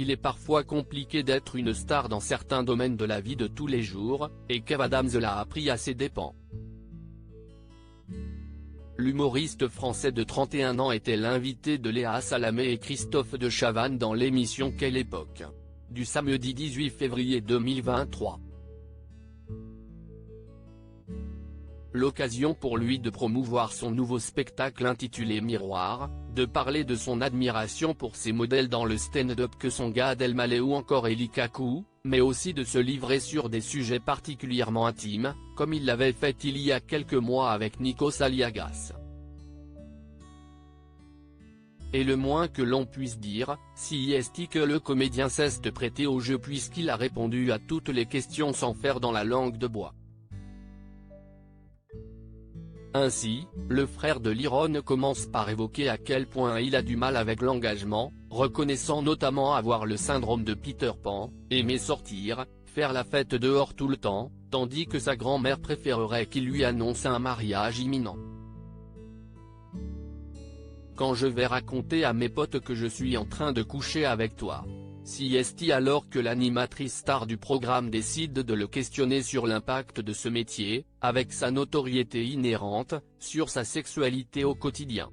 il est parfois compliqué d'être une star dans certains domaines de la vie de tous les jours, et Kev Adams l'a appris à ses dépens. L'humoriste français de 31 ans était l'invité de Léa Salamé et Christophe de Chavannes dans l'émission Quelle époque, du samedi 18 février 2023. L'occasion pour lui de promouvoir son nouveau spectacle intitulé Miroir, de parler de son admiration pour ses modèles dans le stand-up que sont Gad Elmaleh ou encore Eli Kakou, mais aussi de se livrer sur des sujets particulièrement intimes, comme il l'avait fait il y a quelques mois avec Nikos Aliagas. Et le moins que l'on puisse dire, si est que le comédien cesse de prêter au jeu puisqu'il a répondu à toutes les questions sans faire dans la langue de bois. Ainsi, le frère de Liron commence par évoquer à quel point il a du mal avec l'engagement, reconnaissant notamment avoir le syndrome de Peter Pan, aimer sortir, faire la fête dehors tout le temps, tandis que sa grand-mère préférerait qu'il lui annonce un mariage imminent. Quand je vais raconter à mes potes que je suis en train de coucher avec toi. Si est alors que l'animatrice star du programme décide de le questionner sur l'impact de ce métier, avec sa notoriété inhérente, sur sa sexualité au quotidien.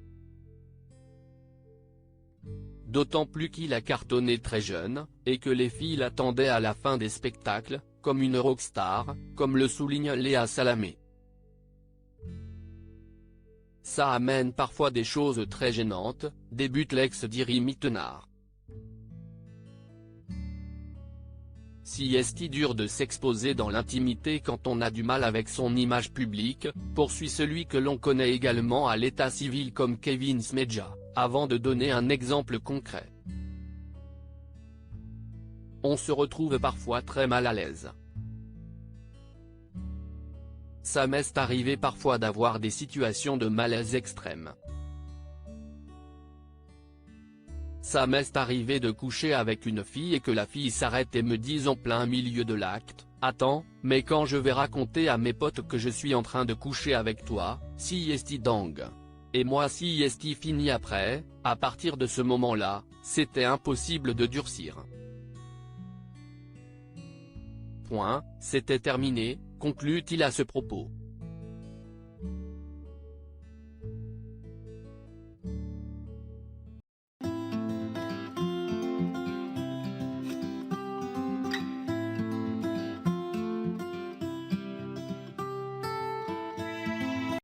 D'autant plus qu'il a cartonné très jeune, et que les filles l'attendaient à la fin des spectacles, comme une rockstar, comme le souligne Léa Salamé. Ça amène parfois des choses très gênantes, débute l'ex-d'Iri Mittenard. Si est dur de s'exposer dans l'intimité quand on a du mal avec son image publique, poursuit celui que l'on connaît également à l'état civil comme Kevin Smeja, avant de donner un exemple concret. On se retrouve parfois très mal à l'aise. Ça m'est arrivé parfois d'avoir des situations de malaise extrême. Ça m'est arrivé de coucher avec une fille et que la fille s'arrête et me dise en plein milieu de l'acte, « Attends, mais quand je vais raconter à mes potes que je suis en train de coucher avec toi, si est dang. » Et moi si est fini après, à partir de ce moment-là, c'était impossible de durcir. Point, c'était terminé, conclut-il à ce propos.